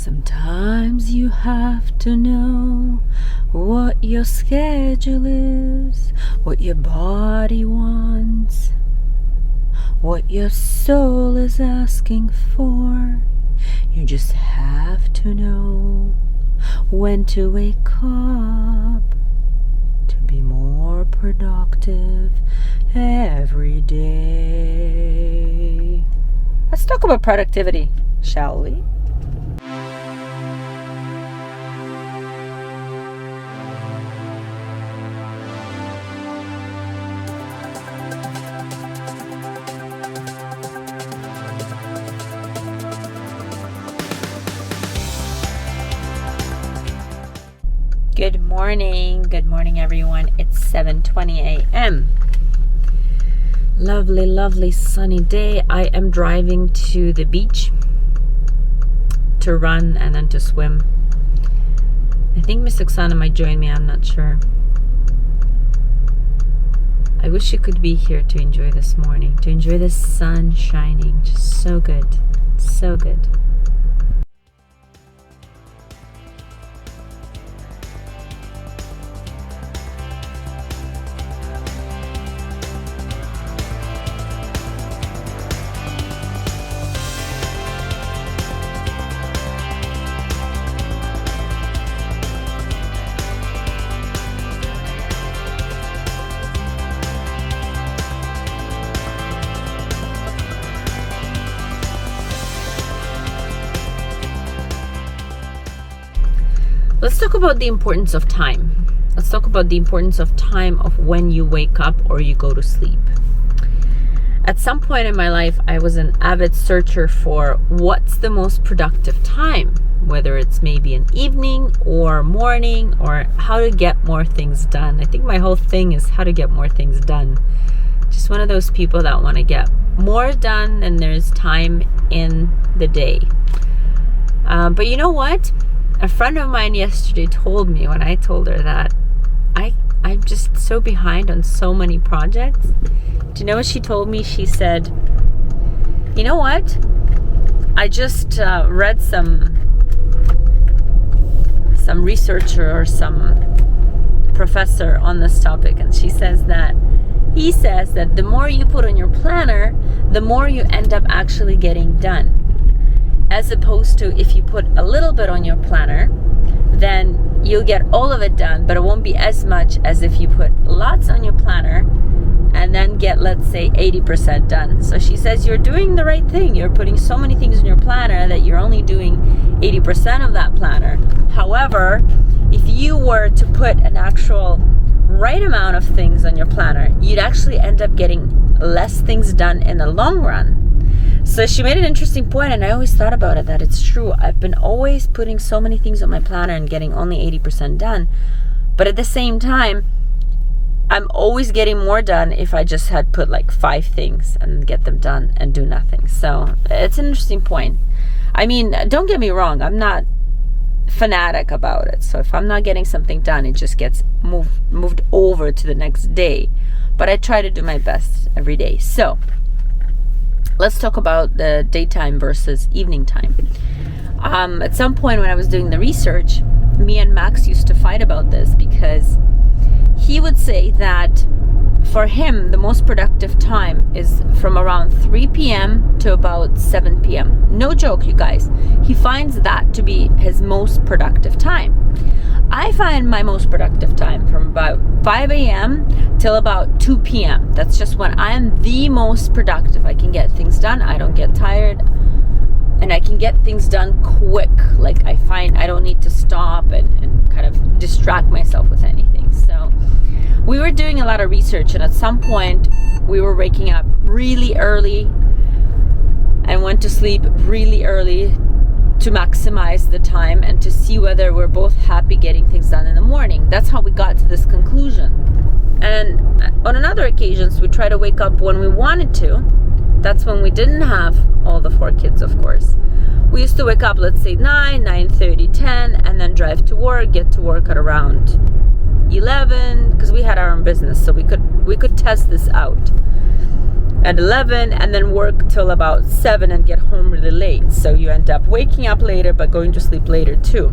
Sometimes you have to know what your schedule is, what your body wants, what your soul is asking for. You just have to know when to wake up to be more productive every day. Let's talk about productivity, shall we? Good morning everyone. It's 7:20 a.m. Lovely sunny day. I am driving to the beach to run and then to swim. I think Miss Oksana might join me, I'm not sure. I wish you could be here to enjoy this morning, to enjoy the sun shining. Just so good, so good. Let's talk about the importance of time. Let's talk about the importance of time of when you wake up or you go to sleep. At some point in my life, I was an avid searcher for what's the most productive time, whether it's maybe an evening or morning or how to get more things done. I think my whole thing is how to get more things done. Just one of those people that want to get more done and there's time in the day. But you know what? A friend of mine yesterday told me when I told her that I'm just so behind on so many projects. Do you know what she told me? She said, you know what? I just read some researcher or some professor on this topic, and he says that the more you put on your planner, the more you end up actually getting done. As opposed to if you put a little bit on your planner, then you'll get all of it done, but it won't be as much as if you put lots on your planner and then get, let's say, 80% done. So she says you're doing the right thing. You're putting so many things in your planner that you're only doing 80% of that planner. However, if you were to put an actual right amount of things on your planner, you'd actually end up getting less things done in the long run. So she made an interesting point, and I always thought about it, that it's true. I've been always putting so many things on my planner and getting only 80% done. But at the same time, I'm always getting more done if I just had put like 5 things and get them done and do nothing. So it's an interesting point. I mean, don't get me wrong, I'm not fanatic about it. So if I'm not getting something done, it just gets moved over to the next day. But I try to do my best every day. So let's talk about the daytime versus evening time. At some point when I was doing the research, me and Max used to fight about this because he would say that for him, the most productive time is from around 3 p.m. to about 7 p.m. No joke, you guys. He finds that to be his most productive time. I find my most productive time from about 5 a.m. till about 2 p.m. That's just when I am the most productive. I can get things done. I don't get tired. And I can get things done quick. Like I find I don't need to stop and kind of distract myself with anything. So we were doing a lot of research, and at some point we were waking up really early and went to sleep really early to maximize the time and to see whether we're both happy getting things done in the morning. That's how we got to this conclusion. And on another occasions, we try to wake up when we wanted to. That's when we didn't have all the 4 kids, of course. We used to wake up, let's say 9, 9:30, 10, and then drive to work, get to work at around 11, because we had our own business, so we could test this out. at 11 and then work till about 7 and get home really late. So you end up waking up later but going to sleep later too.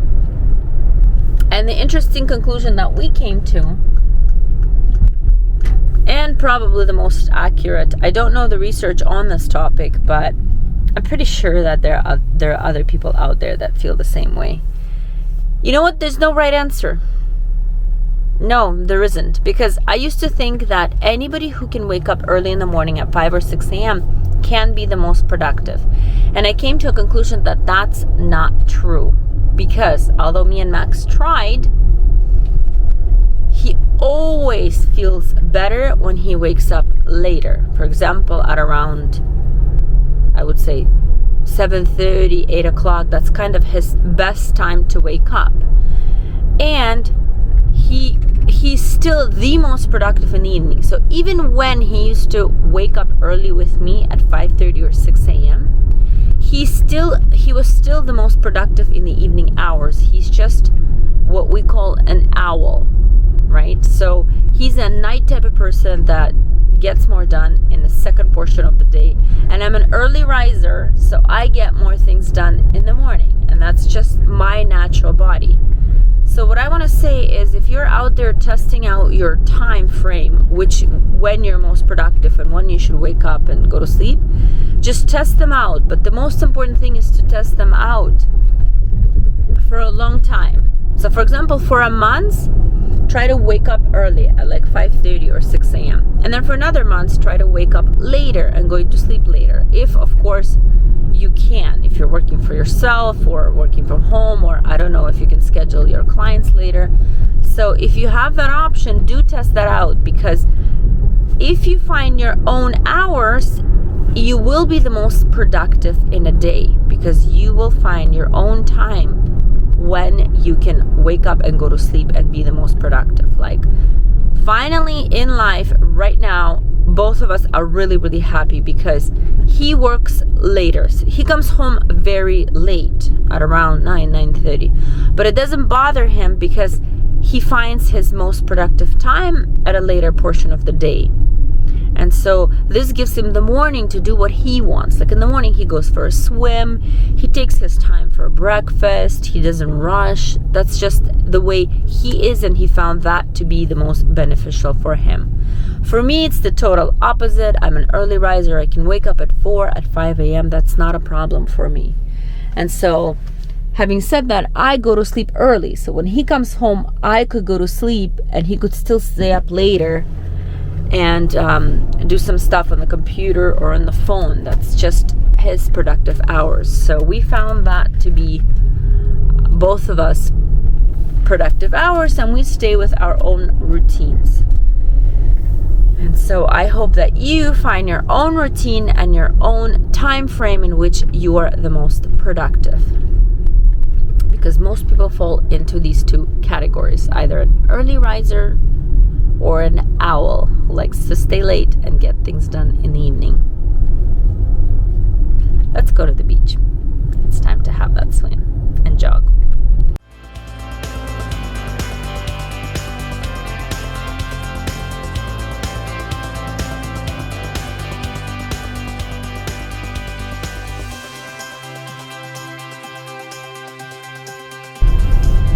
And the interesting conclusion that we came to, and probably the most accurate, I don't know the research on this topic, but I'm pretty sure that there are other people out there that feel the same way. You know what? There's no right answer. No, there isn't. Because I used to think that anybody who can wake up early in the morning at 5 or 6 a.m. can be the most productive. And I came to a conclusion that that's not true. Because although me and Max tried, he always feels better when he wakes up later. For example, at around, I would say, 7:30, 8 o'clock. That's kind of his best time to wake up. And he's still the most productive in the evening. So even when he used to wake up early with me at 5:30 or 6 a.m., he was still the most productive in the evening hours. He's just what we call an owl, right? So he's a night type of person that gets more done in the second portion of the day. And I'm an early riser, so I get more things done in the morning. And that's just my natural body. So what I want to say is, if you're out there testing out your time frame, when you're most productive and when you should wake up and go to sleep, just test them out. But the most important thing is to test them out for a long time. So for example, for a month, try to wake up early at like 5:30 or 6 a.m. And then for another month, try to wake up later and go to sleep later. If, of course, you can. If you're working for yourself or working from home, or I don't know if you can schedule your clients later. So if you have that option, do test that out, because if you find your own hours, you will be the most productive in a day, because you will find your own time when you can wake up and go to sleep and be the most productive. Like, finally in life right now, both of us are really, really happy because he works later. He comes home very late at around 9:30. But it doesn't bother him because he finds his most productive time at a later portion of the day. And so this gives him the morning to do what he wants. Like in the morning, he goes for a swim. He takes his time for breakfast. He doesn't rush. That's just the way he is, and he found that to be the most beneficial for him. For me, it's the total opposite. I'm an early riser. I can wake up at 4, at 5 a.m. That's not a problem for me. And so, having said that, I go to sleep early. So when he comes home, I could go to sleep and he could still stay up later and do some stuff on the computer or on the phone. That's just his productive hours. So we found that to be, both of us, productive hours, and we stay with our own routines. And so I hope that you find your own routine and your own time frame in which you are the most productive. Because most people fall into these two categories, either an early riser or an owl who likes to stay late and get things done in the evening. Let's go to the beach. It's time to have that swim and jog.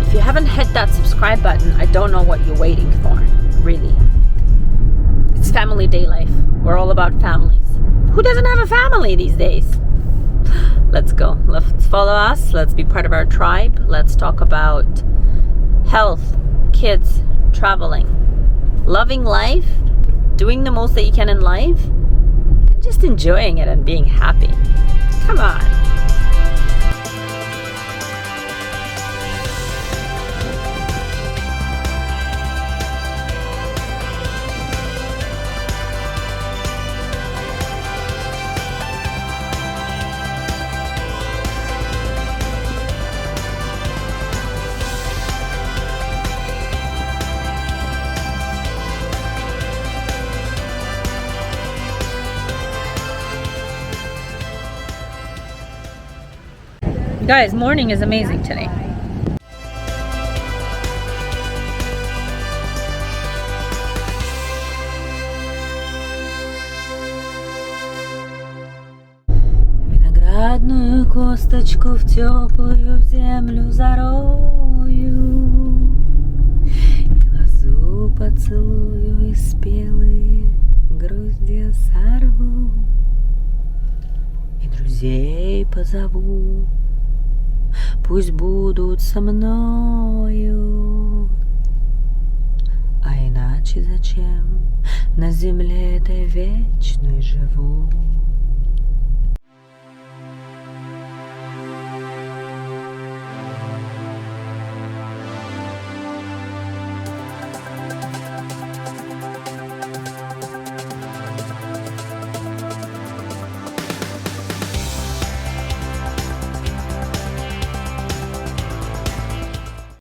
If you haven't hit that subscribe button, I don't know what you're waiting for, really. It's Family Daylife. We're all about families. Who doesn't have a family these days? Let's go. Let's follow us. Let's be part of our tribe. Let's talk about health, kids, traveling, loving life, doing the most that you can in life, and just enjoying it and being happy. Come on. Guys, morning is amazing today. косточку в теплую землю зарою, и лозу поцелую, и спелые грузди сорву, и друзей позову, пусть будут со мною. А иначе зачем на земле этой вечной живу?